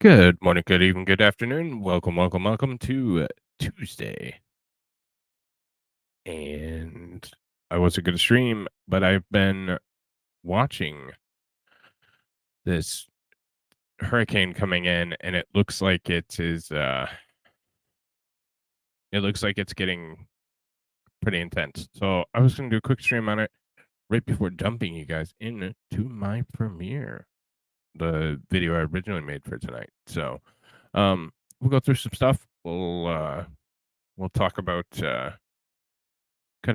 Good morning, good evening, good afternoon. Welcome to Tuesday. And I wasn't going to stream, but I've been watching this hurricane coming in, and it looks like it's getting pretty intense. So I was going to do a quick stream on it right before dumping you guys into my premiere, the video I originally made for tonight. So we'll go through some stuff. We'll talk about kind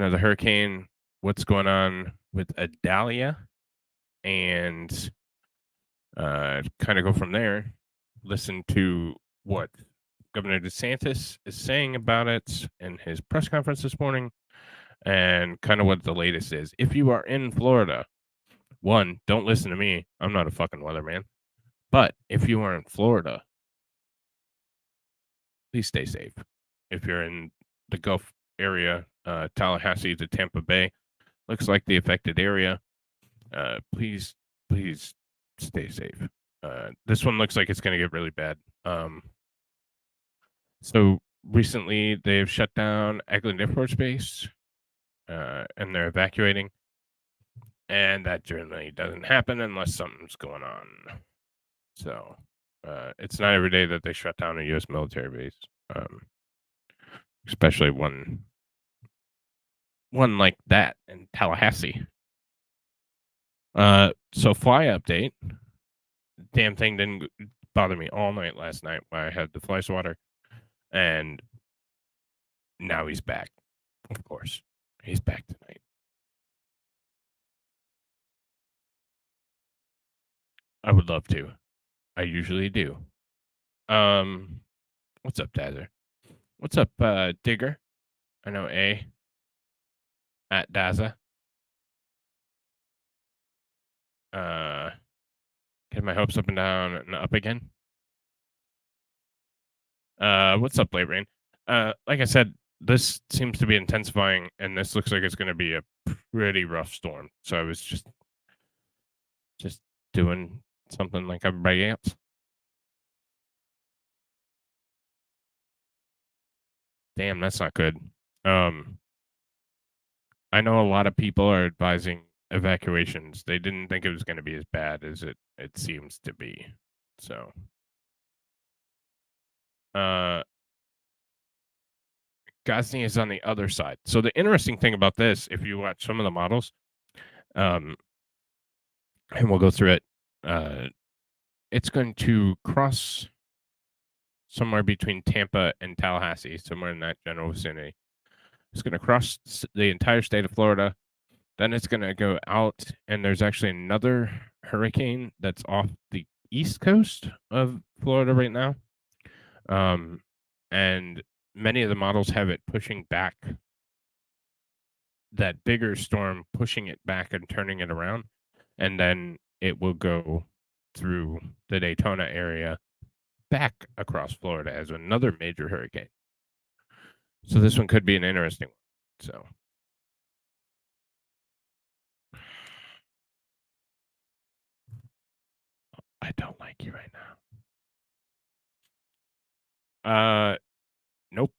of the hurricane, what's going on with Idalia, and kind of go from there. Listen to what Governor DeSantis is saying about it in his press conference this morning, and kind of what the latest is. If you are in Florida, one, don't listen to me. I'm not a fucking weatherman. But if you are in Florida, please stay safe. If you're in the Gulf area, Tallahassee to Tampa Bay, looks like the affected area. Please stay safe. This one looks like it's going to get really bad. So recently they've shut down Eglin Air Force Base, and they're evacuating. And that generally doesn't happen unless something's going on. So it's not every day that they shut down a U.S. military base, especially one like that in Tallahassee. So fly update. Damn thing didn't bother me all night last night when I had the fly swatter, and now he's back. Of course, he's back tonight. I would love to. I usually do. What's up, Dazer? What's up, Digger? I know A at Daza. Get my hopes up and down and up again. What's up, Late Rain? Like I said, this seems to be intensifying, and this looks like it's going to be a pretty rough storm. So I was just doing something like everybody else. Damn, that's not good. I know a lot of people are advising evacuations. They didn't think it was going to be as bad as it seems to be. So, Ghazni is on the other side. So the interesting thing about this, if you watch some of the models, and we'll go through it, it's going to cross somewhere between Tampa and Tallahassee, somewhere in that general vicinity. It's going to cross the entire state of Florida. Then it's going to go out, and there's actually another hurricane that's off the east coast of Florida right now. And many of the models have it pushing back, that bigger storm pushing it back and turning it around, and then it will go through the Daytona area back across Florida as another major hurricane. So this one could be an interesting one. So I don't like you right now. Nope.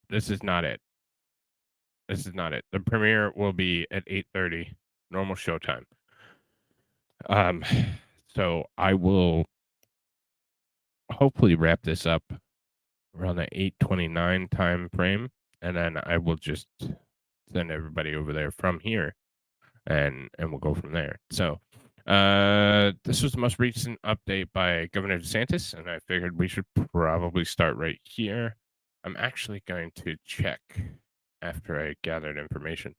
This is not it. The premiere will be at 8:30, normal showtime. So I will hopefully wrap this up around the 8:29 time frame, and then I will just send everybody over there from here, and we'll go from there. So this was the most recent update by Governor DeSantis, and I figured we should probably start right here. I'm actually going to check after I gathered information.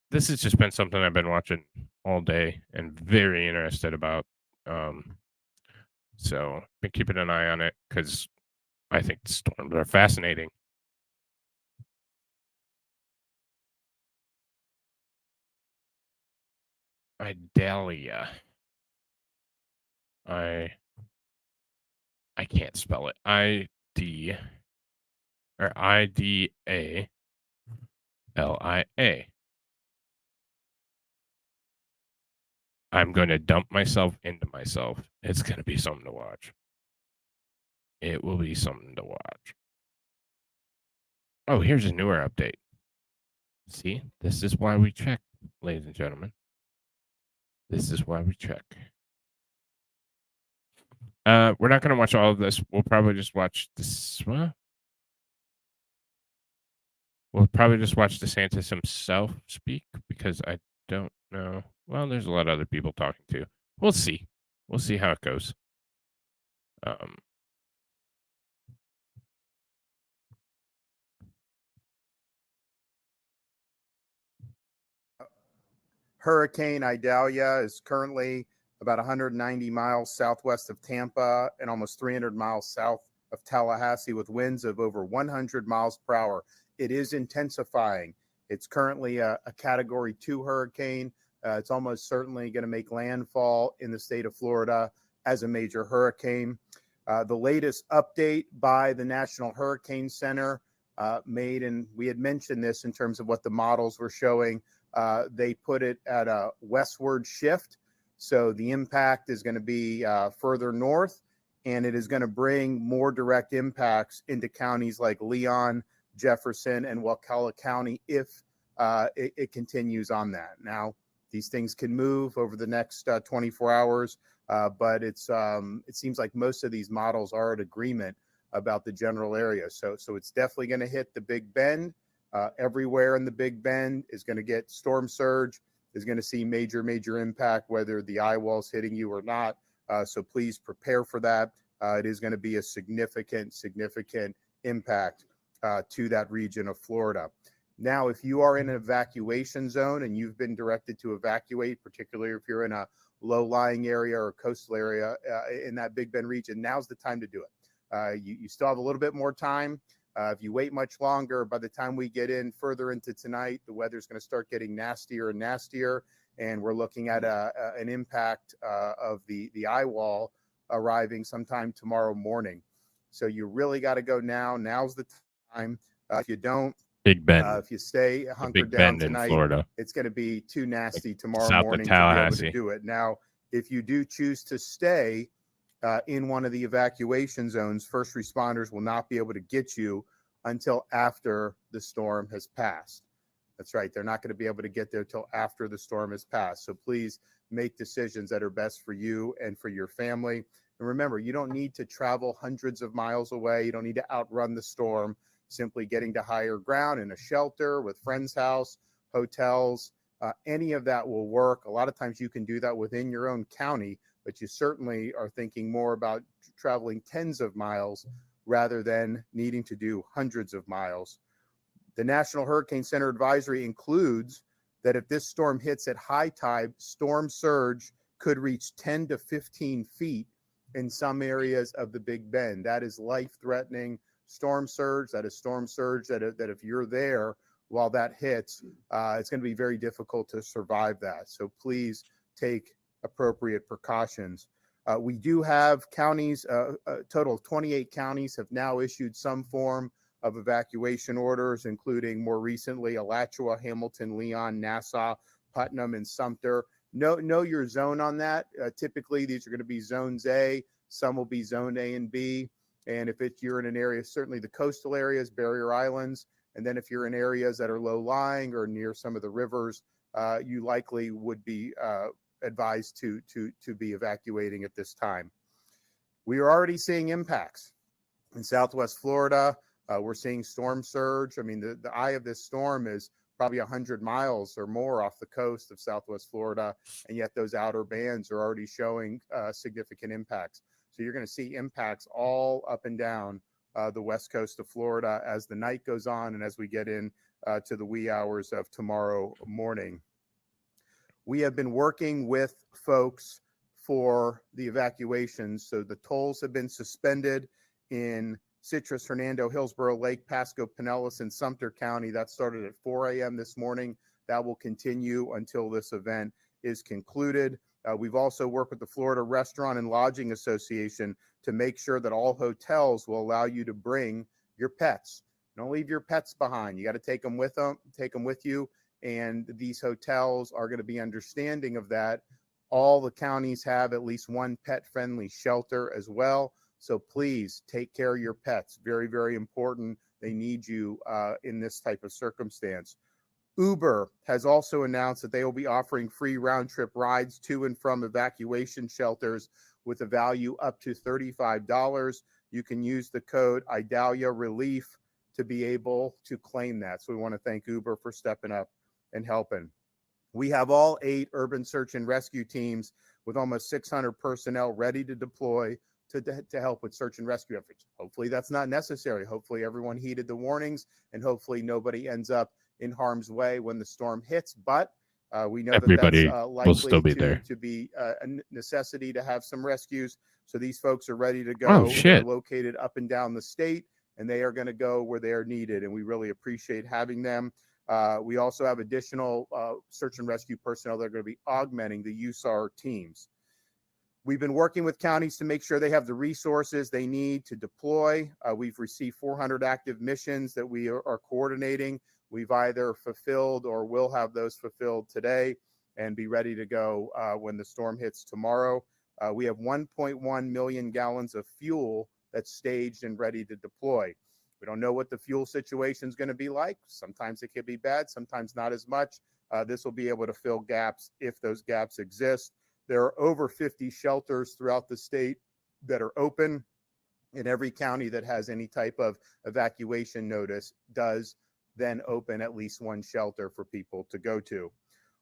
This has just been something I've been watching all day and very interested about. So been keeping an eye on it because I think the storms are fascinating. Idalia. I can't spell it. Idalia. I'm going to dump myself into myself. It's going to be something to watch. It will be something to watch. Oh, here's a newer update. See, this is why we check, ladies and gentlemen. This is why we check. We're not going to watch all of this. We'll probably just watch this. We'll probably just watch DeSantis himself speak because I don't know. Well, there's a lot of other people talking too. We'll see. We'll see how it goes. Um, Hurricane Idalia is currently about 190 miles southwest of Tampa and almost 300 miles south of Tallahassee with winds of over 100 miles per hour. It is intensifying. It's currently a Category 2 hurricane. It's almost certainly going to make landfall in the state of Florida as a major hurricane. The latest update by the National Hurricane Center made, and we had mentioned this in terms of what the models were showing, they put it at a westward shift. So the impact is going to be further north, and it is going to bring more direct impacts into counties like Leon, Jefferson, and Wakulla County if it continues on that. Now, these things can move over the next 24 hours, but it seems like most of these models are at agreement about the general area. So it's definitely going to hit the Big Bend. Everywhere in the Big Bend is going to get storm surge, is going to see major impact, whether the eye wall's hitting you or not. So please prepare for that. It is going to be a significant impact to that region of Florida. Now, if you are in an evacuation zone and you've been directed to evacuate, particularly if you're in a low-lying area or coastal area in that Big Bend region, now's the time to do it. You still have a little bit more time. If you wait much longer, by the time we get in further into tonight, the weather's going to start getting nastier and nastier, and we're looking at an impact of the eye wall arriving sometime tomorrow morning. So you really got to go now. Now's the time. If you don't, Big Bend. If you stay hunkered Big down Bend tonight, in Florida. it's going to be too nasty tomorrow south morning of to be able to Tallahassee. do it. Now, if you do choose to stay in one of the evacuation zones, first responders will not be able to get you until after the storm has passed. That's right. They're not going to be able to get there till after the storm has passed. So please make decisions that are best for you and for your family. And remember, you don't need to travel hundreds of miles away. You don't need to outrun the storm. Simply getting to higher ground in a shelter with friend's house, hotels, any of that will work. A lot of times you can do that within your own county, but you certainly are thinking more about traveling tens of miles rather than needing to do hundreds of miles. The National Hurricane Center advisory includes that if this storm hits at high tide, storm surge could reach 10 to 15 feet in some areas of the Big Bend. That is life-threatening storm surge. That is storm surge that if you're there while that hits, it's going to be very difficult to survive that. So please take appropriate precautions. We do have counties, a total of 28 counties have now issued some form of evacuation orders, including more recently Alachua, Hamilton, Leon, Nassau, Putnam, and Sumter. Know your zone on that. Typically, these are going to be zones A. Some will be zone A and B. And if you're in an area, certainly the coastal areas, barrier islands, and then if you're in areas that are low-lying or near some of the rivers, you likely would be advised to be evacuating at this time. We are already seeing impacts in Southwest Florida. We're seeing storm surge. I mean, the eye of this storm is probably 100 miles or more off the coast of Southwest Florida, and yet those outer bands are already showing significant impacts. So you're going to see impacts all up and down the west coast of Florida as the night goes on and as we get in to the wee hours of tomorrow morning. We have been working with folks for the evacuations. So the tolls have been suspended in Citrus, Hernando, Hillsborough, Lake, Pasco, Pinellas, and Sumter County. That started at 4 a.m. this morning. That will continue until this event is concluded. We've also worked with the Florida Restaurant and Lodging Association to make sure that all hotels will allow you to bring your pets. Don't leave your pets behind. You got to take them with you. And these hotels are going to be understanding of that. All the counties have at least one pet-friendly shelter as well. So please take care of your pets. Very, very important. They need you in this type of circumstance. Uber has also announced that they will be offering free round trip rides to and from evacuation shelters with a value up to $35. You can use the code Idalia Relief to be able to claim that. So we want to thank Uber for stepping up and helping. We have all 8 urban search and rescue teams with almost 600 personnel ready to deploy to help with search and rescue efforts. Hopefully that's not necessary. Hopefully everyone heeded the warnings, and hopefully nobody ends up in harm's way when the storm hits. But we know Everybody that that's will still likely be there. to be a necessity to have some rescues. So these folks are ready to go. Oh, They're shit. located up and down the state, and they are going to go where they are needed. And we really appreciate having them. We also have additional search and rescue personnel that are going to be augmenting the USAR teams. We've been working with counties to make sure they have the resources they need to deploy. We've received 400 active missions that we are coordinating. We've either fulfilled or will have those fulfilled today and be ready to go when the storm hits tomorrow. We have 1.1 million gallons of fuel that's staged and ready to deploy. We don't know what the fuel situation is going to be like. Sometimes it could be bad, sometimes not as much. This will be able to fill gaps if those gaps exist. There are over 50 shelters throughout the state that are open. In every county that has any type of evacuation notice does then open at least one shelter for people to go to.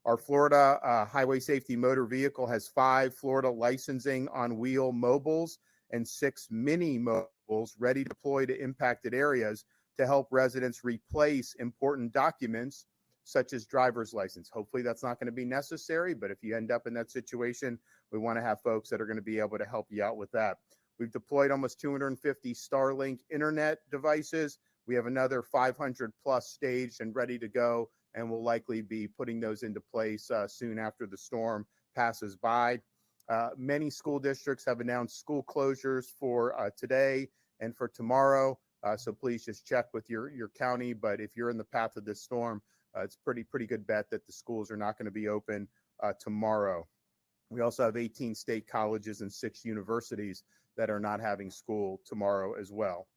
Our Florida Highway Safety Motor Vehicle has 5 Florida licensing on wheel mobiles and 6 mini mobiles ready to deploy to impacted areas to help residents replace important documents such as driver's license. Hopefully that's not going to be necessary, but if you end up in that situation, we want to have folks that are going to be able to help you out with that. We've deployed almost 250 Starlink internet devices. We have another 500 plus staged and ready to go, and we'll likely be putting those into place soon after the storm passes by. Many school districts have announced school closures for today and for tomorrow. So please just check with your county. But if you're in the path of this storm, it's pretty good bet that the schools are not going to be open tomorrow. We also have 18 state colleges and 6 universities that are not having school tomorrow as well.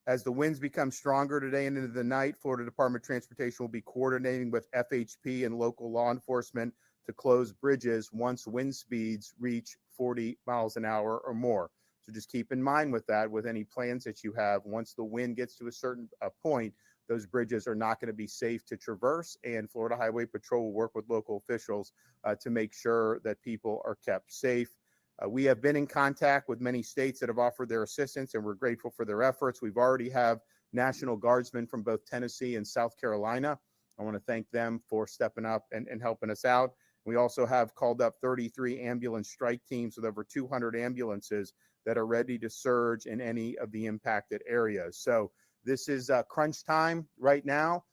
As the winds become stronger today and into the night, Florida Department of Transportation will be coordinating with FHP and local law enforcement to close bridges once wind speeds reach 40 miles an hour or more. So just keep in mind with that, with any plans that you have, once the wind gets to a certain point, those bridges are not going to be safe to traverse, and Florida Highway Patrol will work with local officials to make sure that people are kept safe. We have been in contact with many states that have offered their assistance, and we're grateful for their efforts. We've already have National Guardsmen from both Tennessee and South Carolina. I want to thank them for stepping up and helping us out. We also have called up 33 ambulance strike teams with over 200 ambulances that are ready to surge in any of the impacted areas. So this is crunch time right now.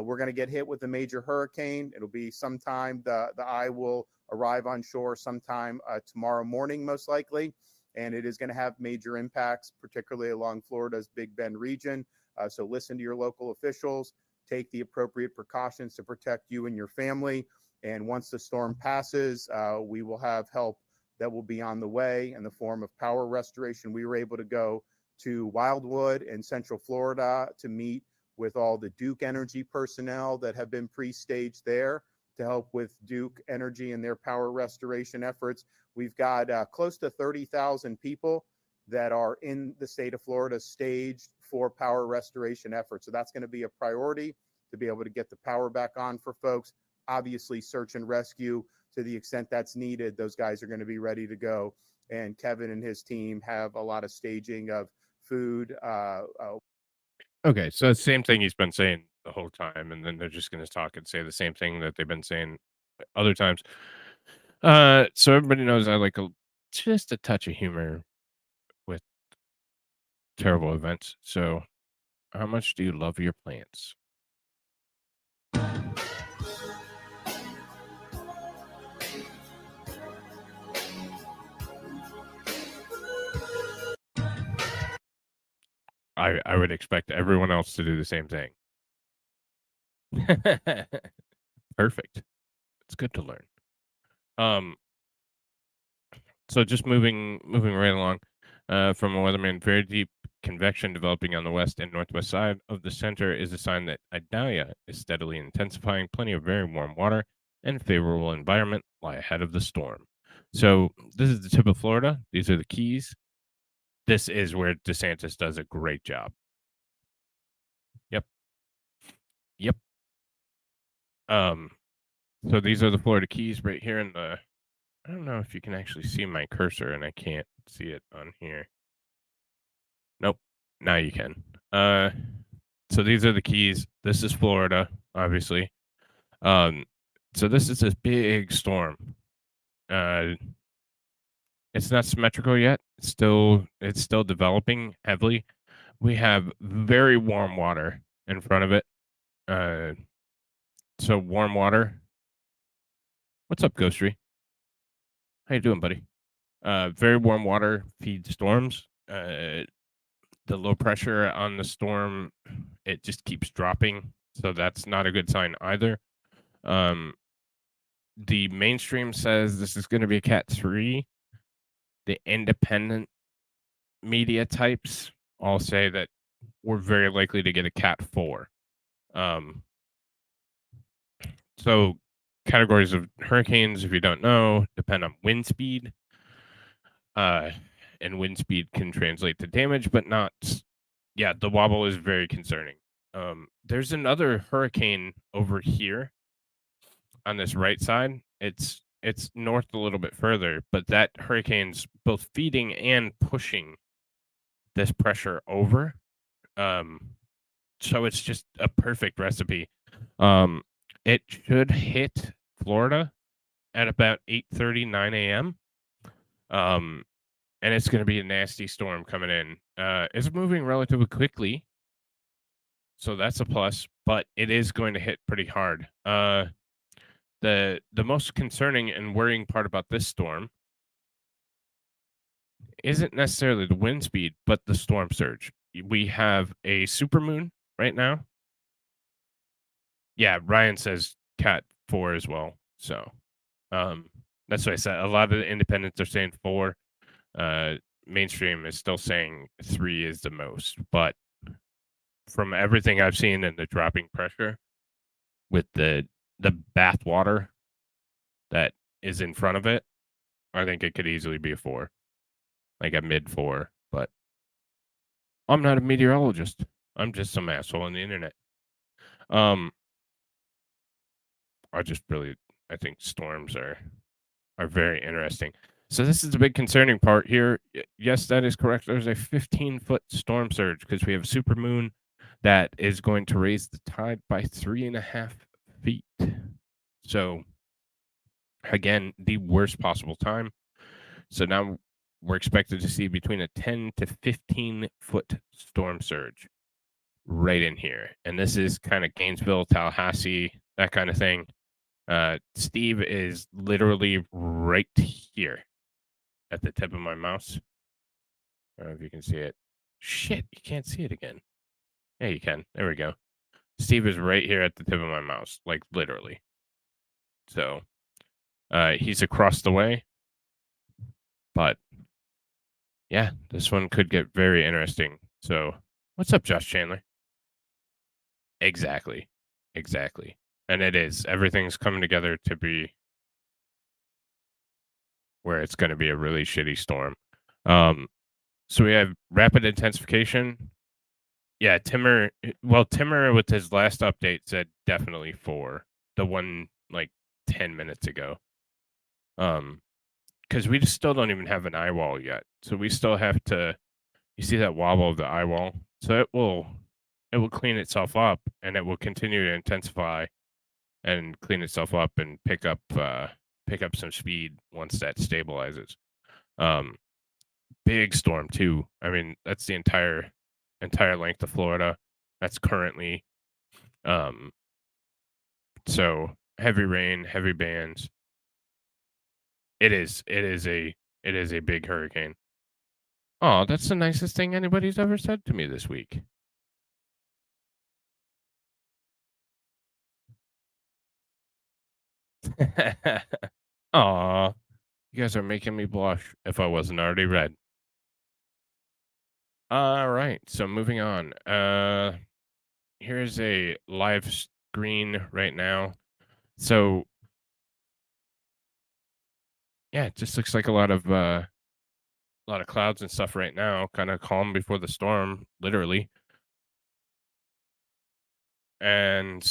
We're going to get hit with a major hurricane. It'll be sometime, the eye will arrive on shore sometime tomorrow morning, most likely. And it is going to have major impacts, particularly along Florida's Big Bend region. So listen to your local officials, take the appropriate precautions to protect you and your family. And once the storm passes, we will have help that will be on the way in the form of power restoration. We were able to go to Wildwood in Central Florida to meet with all the Duke Energy personnel that have been pre-staged there to help with Duke Energy and their power restoration efforts. We've got close to 30,000 people that are in the state of Florida staged for power restoration efforts. So that's going to be a priority to be able to get the power back on for folks. Obviously, search and rescue to the extent that's needed. Those guys are going to be ready to go. And Kevin and his team have a lot of staging of food. Okay, so the same thing he's been saying the whole time, and then they're just going to talk and say the same thing that they've been saying other times. So everybody knows I like just a touch of humor with terrible events. So how much do you love your plants? I would expect everyone else to do the same thing. Perfect. It's good to learn. So just moving right along. From a weatherman, very deep convection developing on the west and northwest side of the center is a sign that Idalia is steadily intensifying. Plenty of very warm water and favorable environment lie ahead of the storm. So this is the tip of Florida. These are the Keys. This is where DeSantis does a great job. Yep. Yep. Um, so these are the Florida Keys right here in the. I don't know if you can actually see my cursor, and I can't see it on here. Nope. Now you can. So these are the Keys. This is Florida, obviously. Um, so this is this big storm. Uh, it's not symmetrical yet. It's still developing heavily. We have very warm water in front of it. Uh, so warm water. What's up, Ghostry? How you doing, buddy? Very warm water feeds storms. The low pressure on the storm, it just keeps dropping, so that's not a good sign either. The mainstream says this is going to be a Cat 3. The independent media types all say that we're very likely to get a Cat 4. So categories of hurricanes, if you don't know, depend on wind speed. And wind speed can translate to damage, but not. Yeah, the wobble is very concerning. There's another hurricane over here on this right side. It's north a little bit further, but that hurricane's both feeding and pushing this pressure over. So it's just a perfect recipe. It should hit Florida at about 8:30, 9 a.m. And it's going to be a nasty storm coming in. It's moving relatively quickly, so that's a plus, but it is going to hit pretty hard. The most concerning and worrying part about this storm isn't necessarily the wind speed, but the storm surge. We have a supermoon right now. Yeah, Ryan says Cat 4 as well. So that's what I said. A lot of the independents are saying 4. Mainstream is still saying 3 is the most, but from everything I've seen and the dropping pressure with the bath water that is in front of it, I think it could easily be a 4, like a mid 4. But I'm not a meteorologist. I'm just some asshole on the internet. I think storms are very interesting. So this is the big concerning part here. Yes, that is correct. There's a 15-foot storm surge because we have a super moon that is going to raise the tide by 3.5 feet. So again, the worst possible time. So now we're expected to see between a 10 to 15-foot storm surge right in here. And this is kind of Gainesville, Tallahassee, that kind of thing. Steve is literally right here at the tip of my mouse. I don't know if you can see it. Shit, you can't see it again. Yeah, you can. There we go. Steve is right here at the tip of my mouse, like literally. So he's across the way. But yeah, this one could get very interesting. So what's up, Josh Chandler? Exactly. Exactly. And it is. Everything's coming together to be where it's going to be a really shitty storm. So we have rapid intensification. Yeah, Timmer. Well, Timmer with his last update said definitely 4. The one like 10 minutes ago. Because we just still don't even have an eye wall yet. So we still have to. You see that wobble of the eye wall? So it will clean itself up, and it will continue to intensify and clean itself up and pick up some speed once that stabilizes. Big storm too. I mean, that's the entire length of Florida. That's currently so heavy rain, heavy bands. It is a big hurricane. Oh, that's the nicest thing anybody's ever said to me this week. Aw, you guys are making me blush if I wasn't already red. All right. So moving on. Here's a live screen right now. So yeah, it just looks like a lot of clouds and stuff right now, kind of calm before the storm, literally. And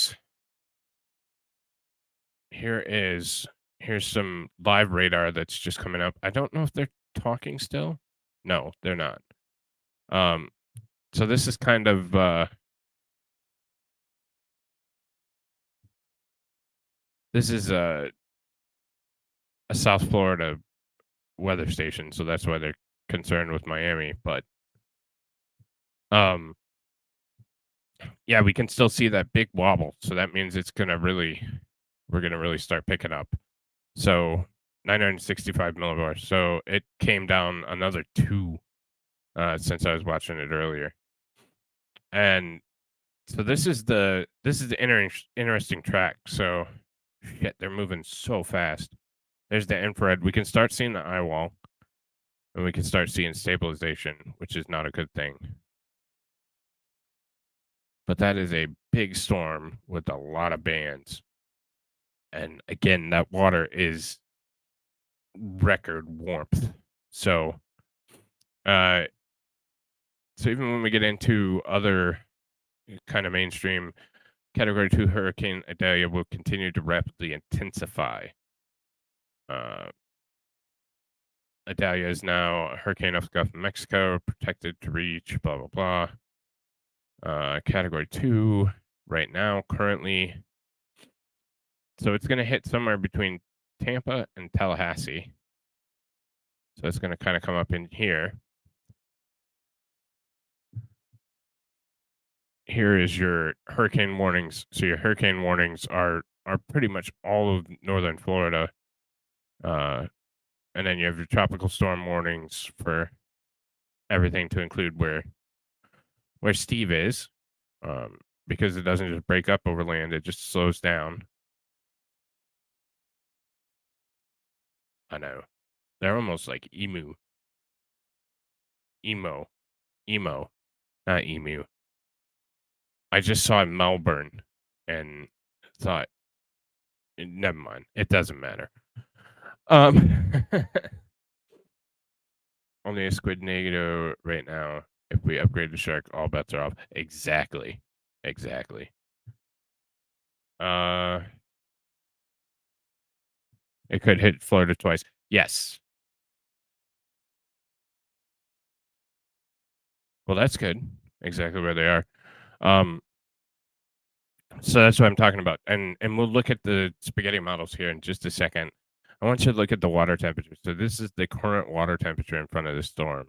here is here's some live radar that's just coming up. I don't know if they're talking still. No, they're not. Um, so this is kind of this is a South Florida weather station, so that's why they're concerned with Miami. But um, yeah, we can still see that big wobble, so that means we're gonna really start picking up. So 965 millibars. So it came down another two since I was watching it earlier. And so this is the interesting track. So shit, they're moving so fast. There's the infrared. We can start seeing the eye wall, and we can start seeing stabilization, which is not a good thing. But that is a big storm with a lot of bands. And again, that water is record warmth. So uh so even when we get into other kind of mainstream category 2 hurricane Idalia will continue to rapidly intensify. Uh Idalia is now a hurricane off the Gulf of Mexico, protected to reach blah blah blah. Category 2 right now currently. So it's going to hit somewhere between Tampa and Tallahassee. So it's going to kind of come up in here. Here is your hurricane warnings. So your hurricane warnings are pretty much all of northern Florida. And then you have your tropical storm warnings for everything to include where Steve is. Because it doesn't just break up over land, it just slows down. I know. They're almost like emo, not emu. I just saw Melbourne and thought, never mind. It doesn't matter. Only a squid negative right now. If we upgrade the shark, all bets are off. Exactly. Exactly. It could hit Florida twice. Yes. Well, that's good. Exactly where they are. So that's what I'm talking about. And we'll look at the spaghetti models here in just a second. I want you to look at the water temperature. So this is the current water temperature in front of the storm.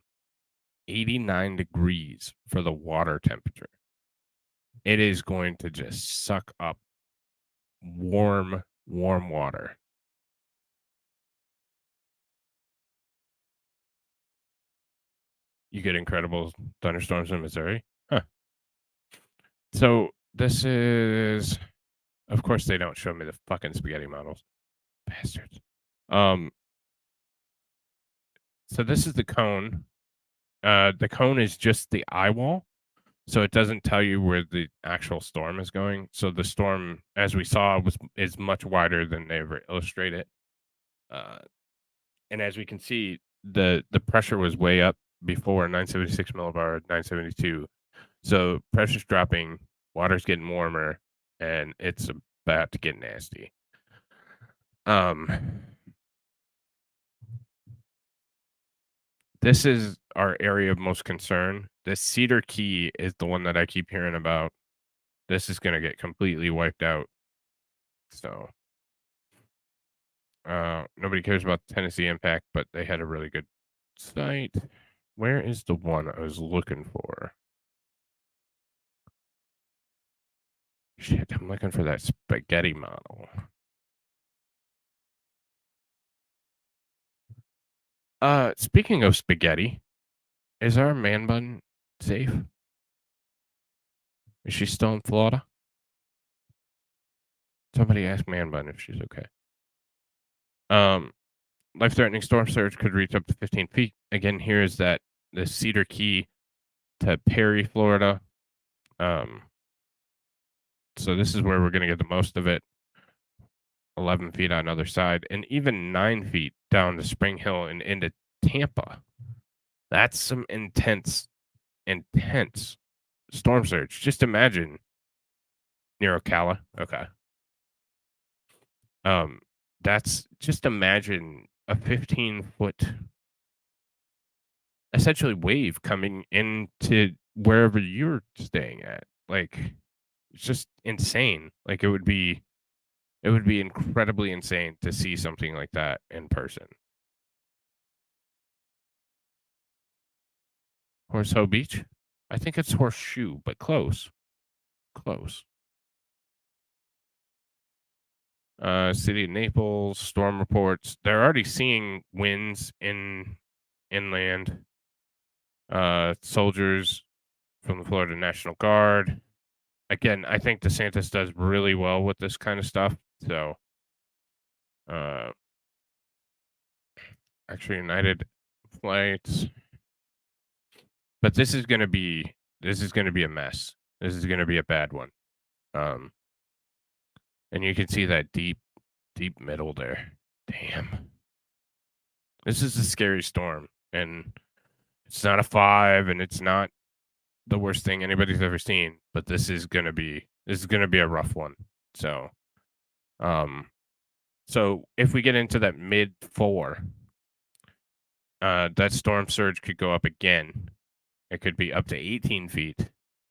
89 degrees for the water temperature. It is going to just suck up warm water. You get incredible thunderstorms in Missouri? Huh. So this is, of course, they don't show me the fucking spaghetti models. Bastards. So this is the cone. The cone is just the eye wall. So it doesn't tell you where the actual storm is going. So the storm, as we saw, is much wider than they ever illustrate it. And as we can see, the pressure was way up before 976 millibar, 972. So pressure's dropping, water's getting warmer, and it's about to get nasty. This is our area of most concern. The Cedar Key is the one that I keep hearing about. This is gonna get completely wiped out. So nobody cares about the Tennessee impact, but they had a really good site. Where is the one I was looking for? Shit, I'm looking for that spaghetti model. Speaking of spaghetti, is our man bun safe? Is she still in Florida? Somebody ask man bun if she's okay. Life-threatening storm surge could reach up to 15 feet. Again, here is that the Cedar Key to Perry, Florida. So this is where we're gonna get the most of it. 11 feet on other side, and even 9 feet down to Spring Hill and into Tampa. That's some intense storm surge. Just imagine near Ocala. Okay. Um, that's just imagine a 15-foot essentially wave coming into wherever you're staying at. Like, it's just insane. Like it would be incredibly insane to see something like that in person. Horsehoe Beach? I think it's Horseshoe, but close. Close. City of Naples, storm reports. They're already seeing winds inland. Soldiers from the Florida National Guard. Again, I think DeSantis does really well with this kind of stuff. So, uh, actually, United flights. But this is gonna be a mess. This is gonna be a bad one. Um, and you can see that deep middle there. Damn. This is a scary storm, and it's not a 5, and it's not the worst thing anybody's ever seen, but this is gonna be a rough one. So, um, so if we get into that mid 4, that storm surge could go up again. It could be up to 18 feet,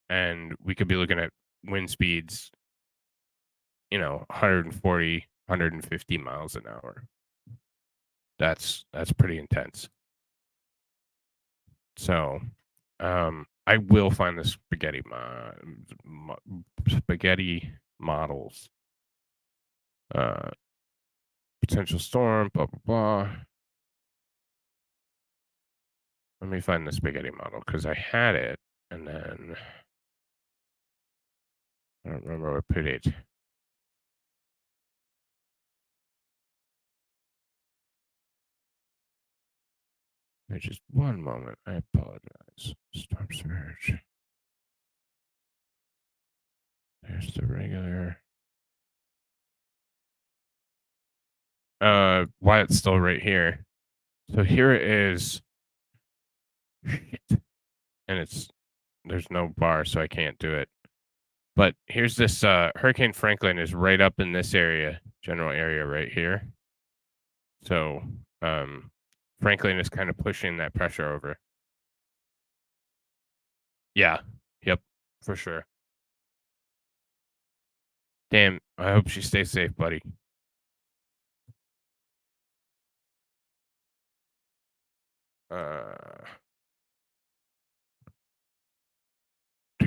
and we could be looking at wind speeds, 140, 150 miles an hour. That's pretty intense. So, I will find the spaghetti models. Potential storm, blah blah blah. Let me find the spaghetti model because I had it, and then I don't remember where I put it. Just one moment. I apologize. Storm surge. There's the regular. Wyatt's still right here. So here it is. Shit. And there's no bar, so I can't do it. But here's this Hurricane Franklin is right up in this area, general area right here. So Franklin is kind of pushing that pressure over. Yeah. Yep. For sure. Damn. I hope she stays safe, buddy.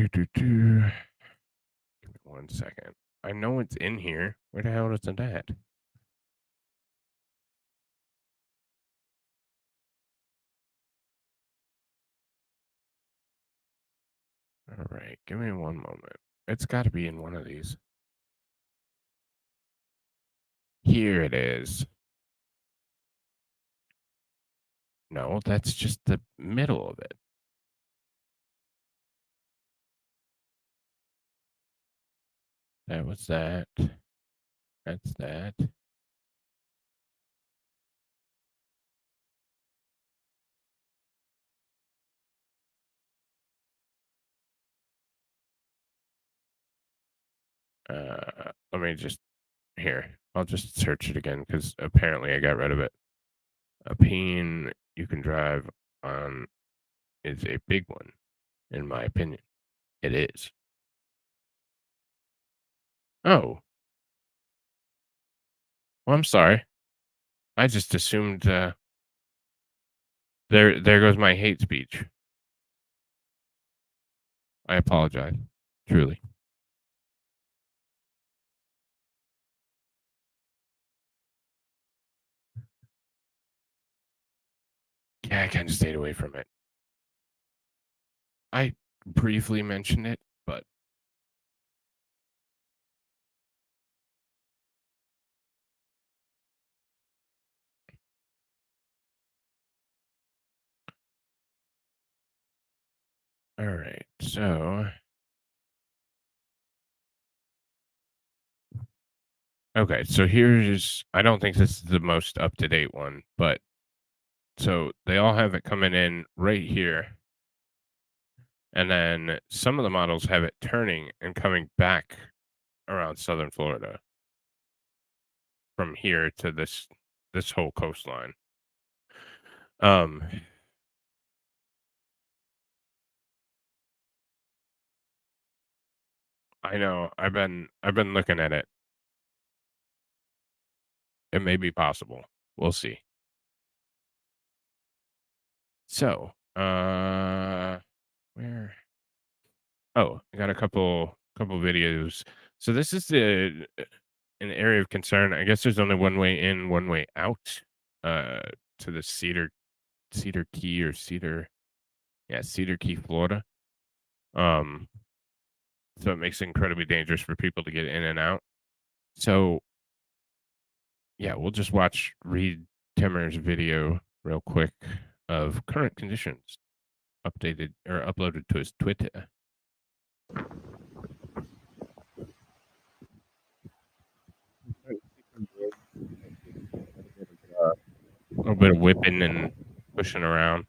Give me 1 second. I know it's in here. Where the hell is it at? All right, give me 1 moment. It's got to be in one of these. Here it is. No, that's just the middle of it. That was that. That's that. Let me just here. I'll just search it again because apparently I got rid of it. A peen you can drive on is a big one, in my opinion. It is. Oh, well, I'm sorry. I just assumed there goes my hate speech. I apologize. Truly. Yeah, I kind of stayed away from it. I briefly mentioned it, but All right, so okay, so here's I don't think this is the most up to date one, but so they all have it coming in right here, and then some of the models have it turning and coming back around southern Florida from here to this whole coastline. Um, I know. I've been looking at it. It may be possible. We'll see. So, where? Oh, I got a couple videos. So this is an area of concern. I guess there's only one way in, one way out. Uh, to the Cedar Key or Cedar Key, Florida. Um, so it makes it incredibly dangerous for people to get in and out. So yeah, we'll just Reed Timmer's video real quick of current conditions updated or uploaded to his Twitter. A little bit of whipping and pushing around.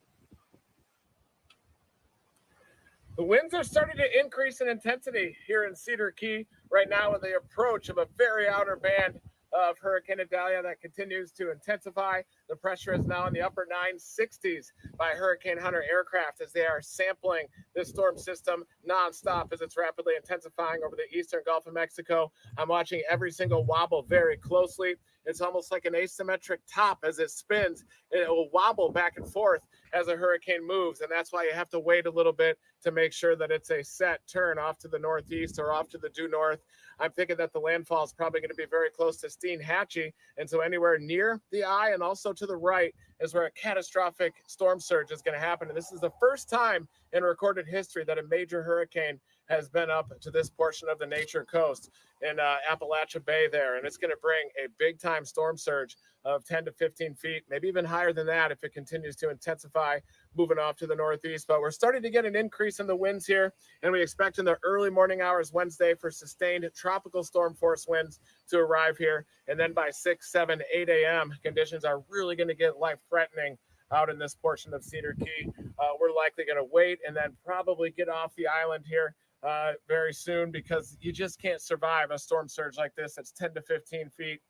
The winds are starting to increase in intensity here in Cedar Key right now with the approach of a very outer band of Hurricane Idalia that continues to intensify. The pressure is now in the upper 960s by Hurricane Hunter aircraft as they are sampling this storm system nonstop as it's rapidly intensifying over the eastern Gulf of Mexico. I'm watching every single wobble very closely. It's almost like an asymmetric top as it spins. It will wobble back and forth as a hurricane moves, and that's why you have to wait a little bit to make sure that it's a set turn off to the northeast or off to the due north. I'm thinking that the landfall is probably going to be very close to Steinhatchee, and so anywhere near the eye and also to the right is where a catastrophic storm surge is going to happen. And this is the first time in recorded history that a major hurricane has been up to this portion of the Nature Coast in Appalachia Bay there, and it's going to bring a big time storm surge of 10 to 15 feet, maybe even higher than that if it continues to intensify moving off to the northeast. But we're starting to get an increase in the winds here, and we expect in the early morning hours Wednesday for sustained tropical storm force winds to arrive here. And then by 6, 7, 8 a.m., conditions are really going to get life-threatening out in this portion of Cedar Key. We're likely going to wait and then probably get off the island here very soon because you just can't survive a storm surge like this. It's 10 to 15 feet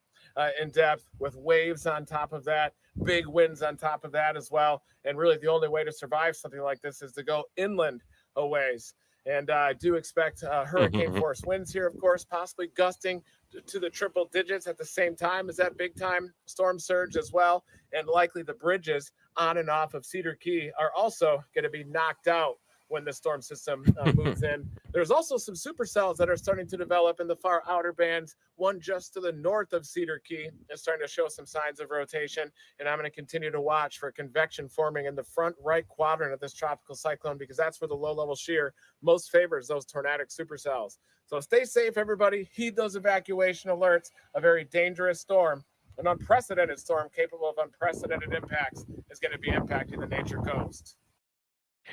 in depth with waves on top of that, big winds on top of that as well. And really the only way to survive something like this is to go inland a ways. And I do expect hurricane force winds here, of course, possibly gusting to the triple digits at the same time as that big time storm surge as well. And likely the bridges on and off of Cedar Key are also going to be knocked out when the storm system moves in. There's also some supercells that are starting to develop in the far outer bands. One just to the north of Cedar Key is starting to show some signs of rotation. And I'm going to continue to watch for convection forming in the front right quadrant of this tropical cyclone because that's where the low-level shear most favors those tornadic supercells. So stay safe, everybody. Heed those evacuation alerts. A very dangerous storm, an unprecedented storm capable of unprecedented impacts is going to be impacting the Nature Coast.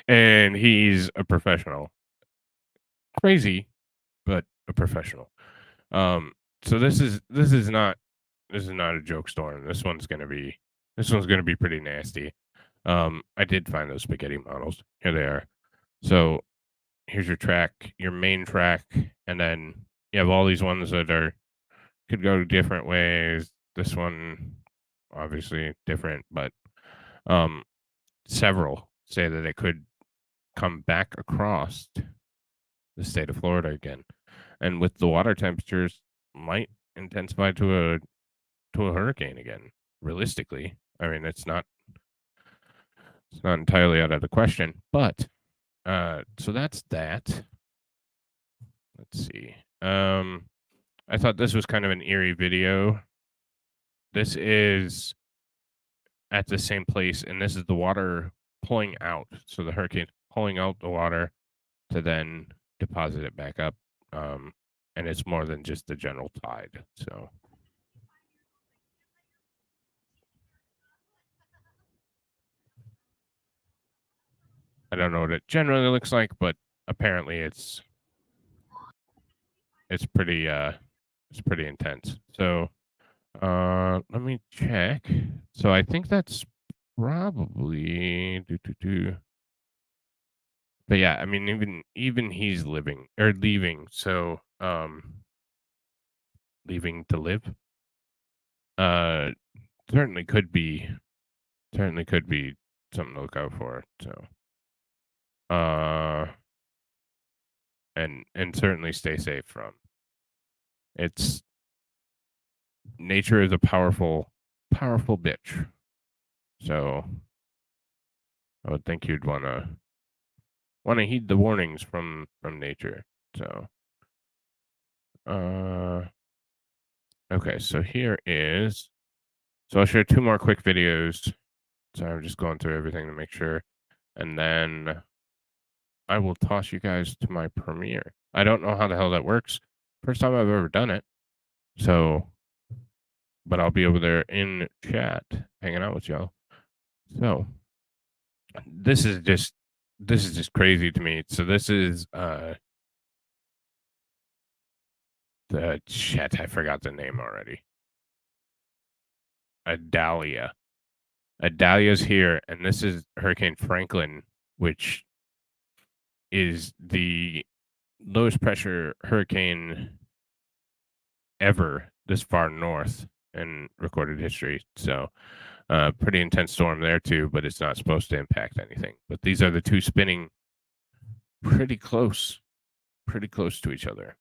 And he's a professional. Crazy, but a professional. So this is not a joke storm. This one's gonna be pretty nasty. I did find those spaghetti models. Here they are. So here's your track, your main track, and then you have all these ones that could go different ways. This one obviously different, but several say that it could come back across the state of Florida again. And with the water temperatures might intensify to a hurricane again. Realistically, I mean it's not entirely out of the question, but so that's that. Let's see. I thought this was kind of an eerie video. This is at the same place, and this is the water pulling out. So the hurricane pulling out the water to then deposit it back up. And it's more than just the general tide. So I don't know what it generally looks like, but apparently it's pretty intense. So let me check. So I think that's probably but yeah, I mean even he's living or leaving, so leaving to live. Uh certainly could be something to look out for. So uh and certainly stay safe from. It's nature is a powerful bitch. So I would think you'd wanna heed the warnings from nature. So okay, so here is so I'll share 2 more quick videos. So I'm just going through everything to make sure. And then I will toss you guys to my premiere. I don't know how the hell that works. First time I've ever done it. So but I'll be over there in chat hanging out with y'all. So this is just crazy to me. So this is the shit, I forgot the name already. Idalia. Idalia's here, and this is Hurricane Franklin, which is the lowest pressure hurricane ever this far north in recorded history. So pretty intense storm there too, but it's not supposed to impact anything. But these are the two spinning pretty close to each other.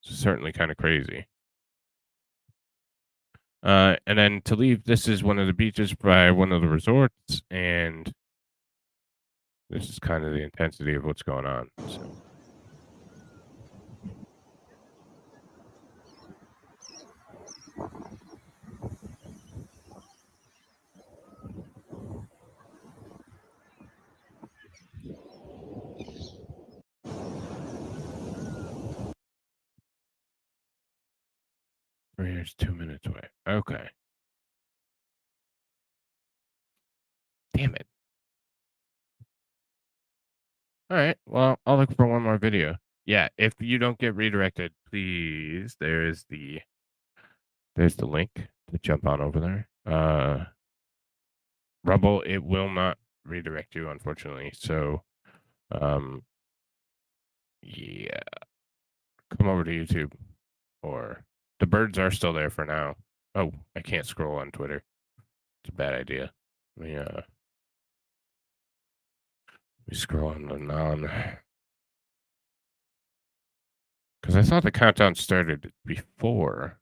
Certainly kind of crazy. And then to leave, this is one of the beaches by one of the resorts, and this is kind of the intensity of what's going on. So. Here's 2 minutes away. Okay. Damn it. All right. Well, I'll look for one more video. Yeah, if you don't get redirected, please, there's the link to jump on over there. Rubble, it will not redirect you, unfortunately. So, yeah, come over to YouTube, or the birds are still there for now. Oh, I can't scroll on Twitter. It's a bad idea. Let me scroll on the non. Because I thought the countdown started before,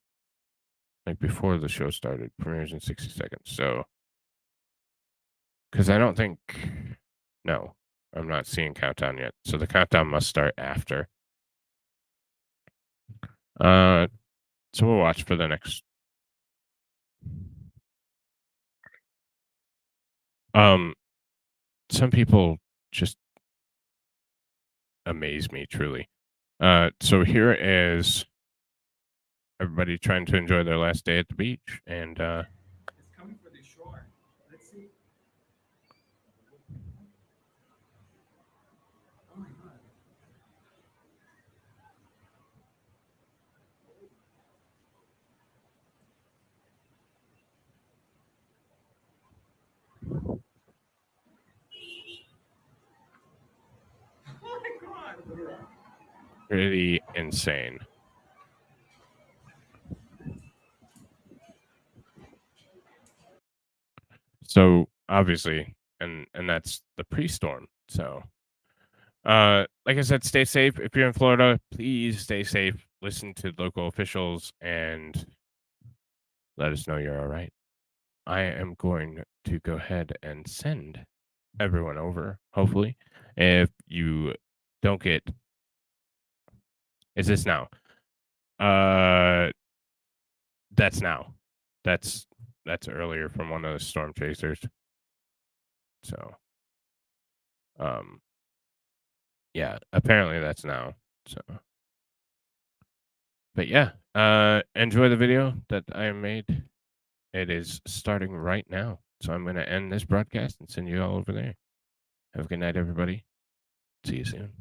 before the show started. Premieres in 60 seconds. So, because I don't think, no, I'm not seeing countdown yet. So the countdown must start after. So we'll watch for the next. Some people just amaze me truly. So here is everybody trying to enjoy their last day at the beach, and it's coming for the shore. Let's see. Oh my god. Oh my god. pretty insane. So obviously, and that's the pre-storm. So, like I said, stay safe. If you're in Florida, please stay safe. Listen to local officials and let us know you're all right. I am going to go ahead and send everyone over. Hopefully, if you don't get, is this now? That's now. That's earlier from one of the storm chasers. So, yeah, apparently that's now. So, but yeah, enjoy the video that I made. It is starting right now. So I'm going to end this broadcast and send you all over there. Have a good night, everybody. See you soon.